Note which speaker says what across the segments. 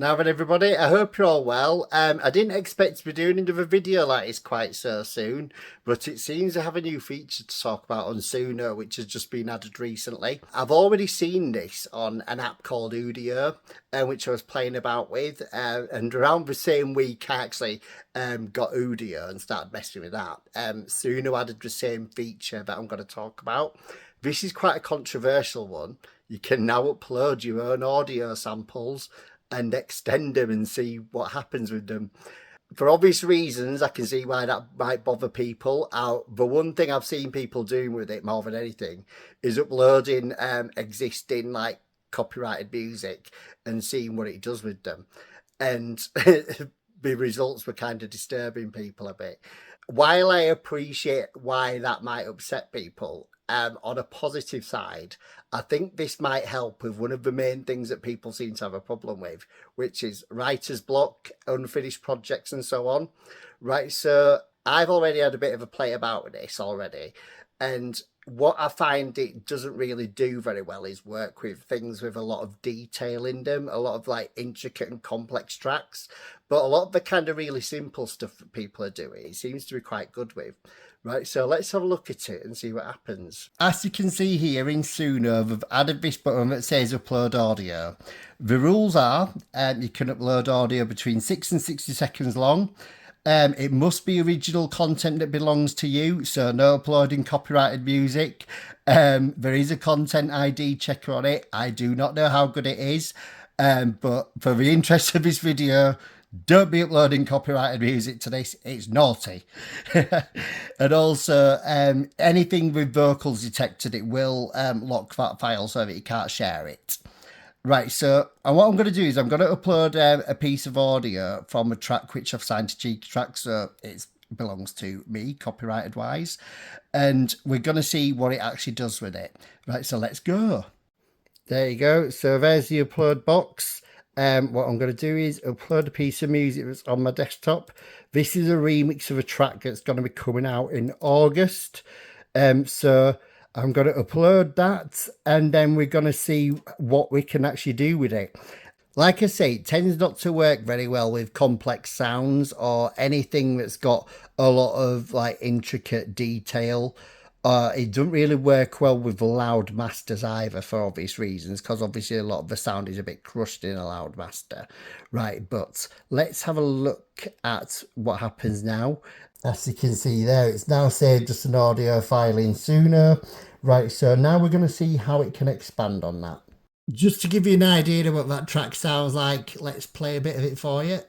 Speaker 1: Now then, everybody, I hope you're all well. I didn't expect to be doing another video like this quite so soon, but it seems to have a new feature to talk about on Suno, which has just been added recently. I've already seen this on an app called 𝐥𝐤𝐤, which I was playing about with, and around the same week I actually got 𝐥𝐤𝐤 and started messing with that. Suno added the same feature that I'm going to talk about. This is quite a controversial one. You can now upload your own audio samples and extend them and see what happens with them. For obvious reasons, I can see why that might bother people. The one thing I've seen people doing with it more than anything is uploading existing like copyrighted music and seeing what it does with them. And the results were kind of disturbing people a bit. While I appreciate why that might upset people, on a positive side, I think this might help with one of the main things that people seem to have a problem with, which is writer's block, unfinished projects and so on. Right, so I've already had a bit of a play about with this already, and what I find it doesn't really do very well is work with things with a lot of detail in them, a lot of like intricate and complex tracks, but a lot of the kind of really simple stuff that people are doing, it seems to be quite good with. Right, so let's have a look at it and see what happens. As you can see here in Suno, I've added this button that says upload audio. The rules are you can upload audio between 6 and 60 seconds long. It must be original content that belongs to you, so no uploading copyrighted music. There is a content ID checker on it. I do not know how good it is, but for the interest of this video, don't be uploading copyrighted music to this, it's naughty. And also, anything with vocals detected, it will lock that file so that you can't share it. Right, so what I'm going to do is I'm going to upload a piece of audio from a track which I've signed to 𝐥𝐤𝐬, so it belongs to me, copyrighted wise, and we're going to see what it actually does with it. Right, so let's go. There you go, so there's the upload box. What I'm going to do is upload a piece of music that's on my desktop. This is a remix of a track that's going to be coming out in August. So I'm going to upload that and then we're going to see what we can actually do with it. Like I say, it tends not to work very well with complex sounds or anything that's got a lot of like intricate detail. It doesn't really work well with loud masters either, for obvious reasons, because obviously a lot of the sound is a bit crushed in a loud master. Right, but let's have a look at what happens now. As you can see there, it's now saved as an audio file in Suno. Right, so now we're going to see how it can expand on that. Just to give you an idea of what that track sounds like, let's play a bit of it for you.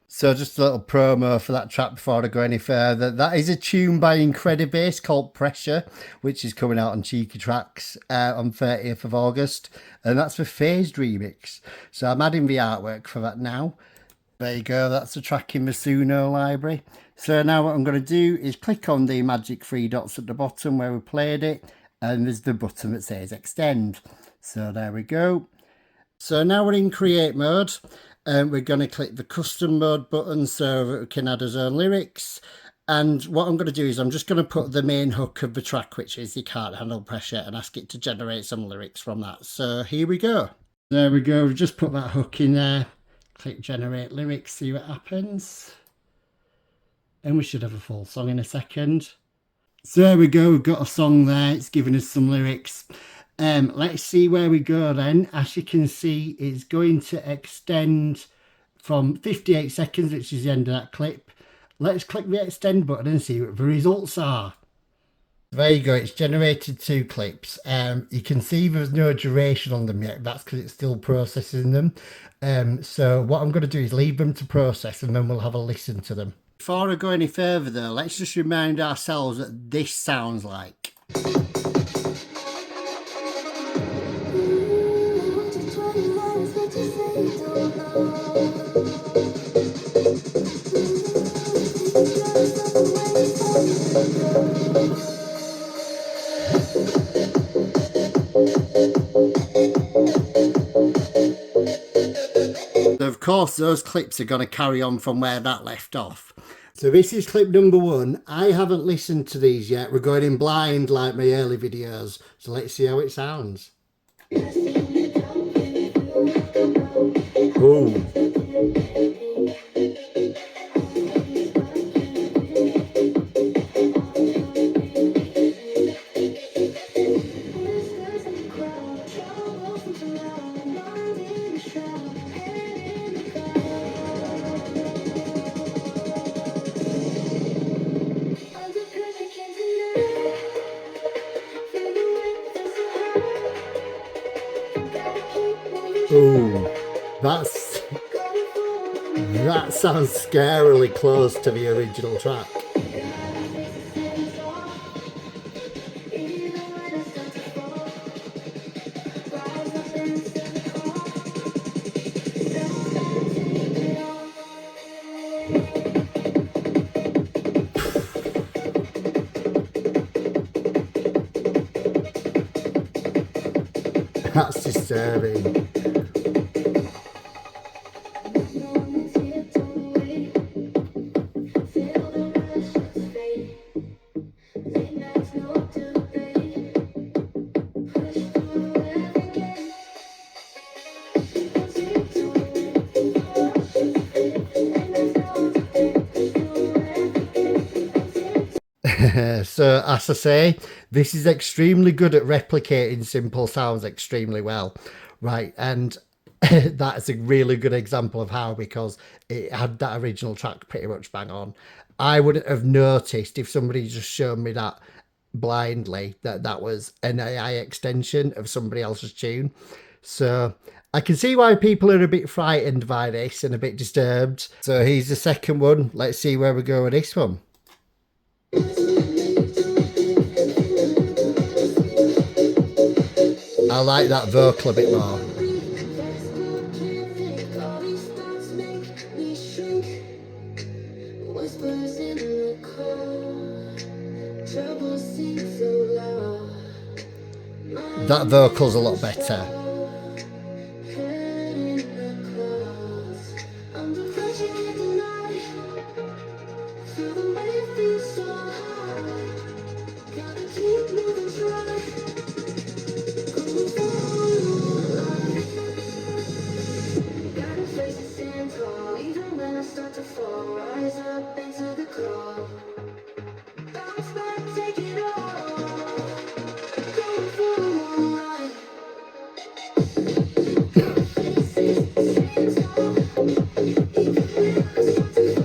Speaker 1: So just a little promo for that track before I go any further. That is a tune by Incredibass called Pressure, which is coming out on Cheeky Tracks on 30th of August. And that's the Phased remix. So I'm adding the artwork for that now. There you go, that's the track in the Suno library. So now what I'm going to do is click on the magic three dots at the bottom where we played it. And there's the button that says extend. So there we go. So now we're in create mode. We're going to click the custom mode button so that we can add our own lyrics. And what I'm going to do is I'm just going to put the main hook of the track, which is You Can't Handle Pressure, and ask it to generate some lyrics from that. So here we go. There we go. We've just put that hook in there. Click generate lyrics, see what happens. And we should have a full song in a second. So there we go. We've got a song there. It's giving us some lyrics. Let's see where we go then. As you can see, it's going to extend from 58 seconds, which is the end of that clip. Let's click the extend button and see what the results are. There you go, it's generated 2 clips. You can see there's no duration on them yet. That's because it's still processing them. So what I'm going to do is leave them to process and then we'll have a listen to them. Before I go any further though, let's just remind ourselves what this sounds like. So of course those clips are going to carry on from where that left off. So this is clip number 1. I haven't listened to these yet. We're going in blind like my early videos. So let's see how it sounds. Ooh. Ooh, that sounds scarily close to the original track. That's disturbing. So as I say, this is extremely good at replicating simple sounds extremely well, right? And that's a really good example of how, because it had that original track pretty much bang on. I wouldn't have noticed if somebody just showed me that blindly that that was an AI extension of somebody else's tune. So I can see why people are a bit frightened by this and a bit disturbed. So here's the second one. Let's see where we go with this one. I like that vocal a bit more. That vocal's a lot better.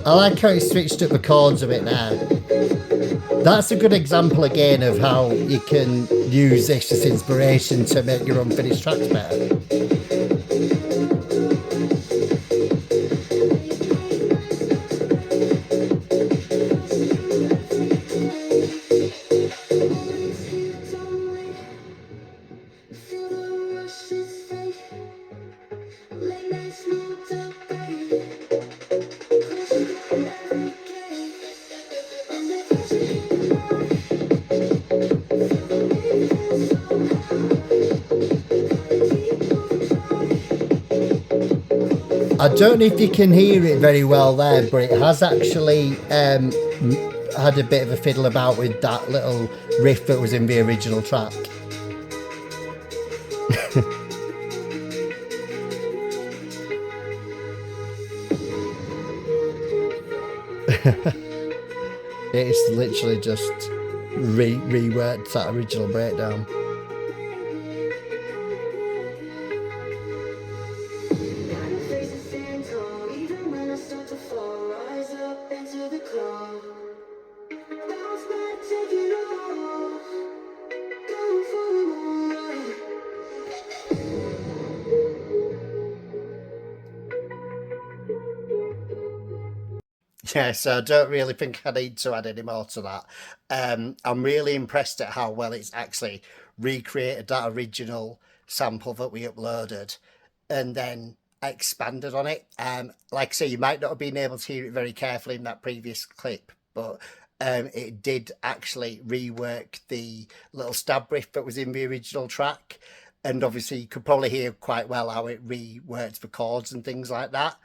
Speaker 1: I like how it switched up the chords a bit there. That's a good example again of how you can use this as inspiration to make your unfinished tracks better. I don't know if you can hear it very well there, but it has actually had a bit of a fiddle about with that little riff that was in the original track. It's literally just reworked that original breakdown. Yeah, so I don't really think I need to add any more to that. I'm really impressed at how well it's actually recreated that original sample that we uploaded and then expanded on it. Like I say, you might not have been able to hear it very carefully in that previous clip, but it did actually rework the little stab riff that was in the original track. And obviously, you could probably hear quite well how it reworked the chords and things like that.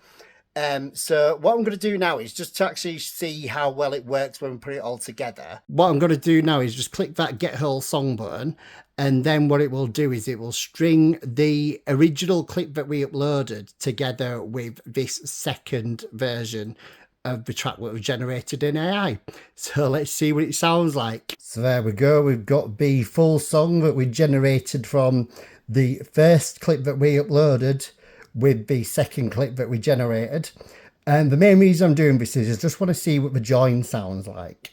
Speaker 1: So what I'm going to do now is just to actually see how well it works when we put it all together. What I'm going to do now is just click that Get Whole Song button, and then what it will do is it will string the original clip that we uploaded together with this second version of the track that was generated in AI. So let's see what it sounds like. So there we go. We've got the full song that we generated from the first clip that we uploaded with the second clip that we generated. And the main reason I'm doing this is I just want to see what the join sounds like.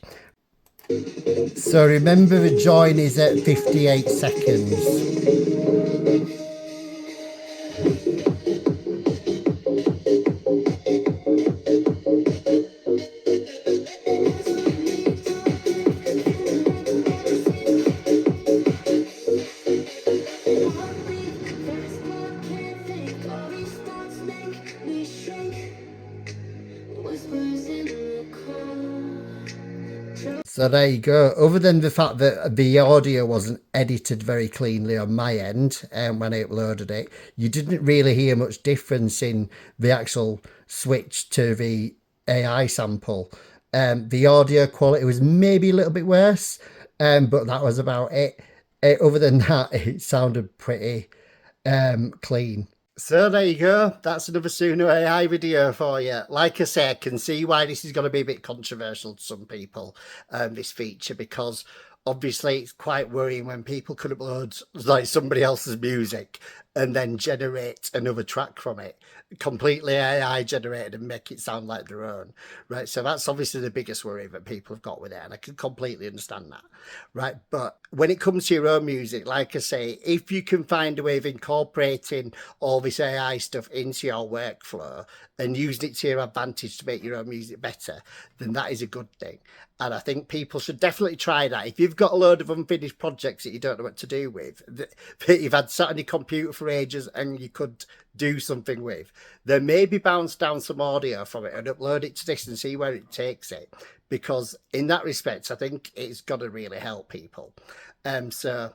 Speaker 1: So remember, the join is at 58 seconds. So there you go. Other than the fact that the audio wasn't edited very cleanly on my end when I uploaded it, you didn't really hear much difference in the actual switch to the AI sample. The audio quality was maybe a little bit worse, but that was about it. Other than that, it sounded pretty clean. So there you go. That's another Suno AI video for you. Like I say, I can see why this is going to be a bit controversial to some people, this feature, because obviously it's quite worrying when people could upload like somebody else's music and then generate another track from it, completely AI generated, and make it sound like their own, right? So that's obviously the biggest worry that people have got with it, and I can completely understand that, right? But when it comes to your own music, like I say, if you can find a way of incorporating all this AI stuff into your workflow and using it to your advantage to make your own music better, then that is a good thing. And I think people should definitely try that. If you've got a load of unfinished projects that you don't know what to do with, that you've had sat on your computer for ages and you could do something with, then maybe bounce down some audio from it and upload it to this and see where it takes it. Because in that respect, I think it's got to really help people. So,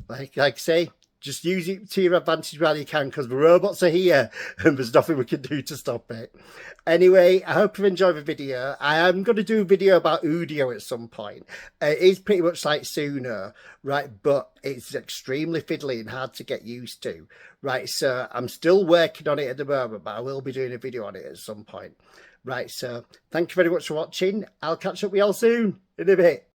Speaker 1: like I say, just use it to your advantage while you can, because the robots are here and there's nothing we can do to stop it. Anyway, I hope you enjoyed the video. I am going to do a video about 𝐦𝐤𝐤 at some point. It is pretty much like Suno, right? But it's extremely fiddly and hard to get used to, right? So I'm still working on it at the moment, but I will be doing a video on it at some point. Right, so thank you very much for watching. I'll catch up with you all soon, in a bit.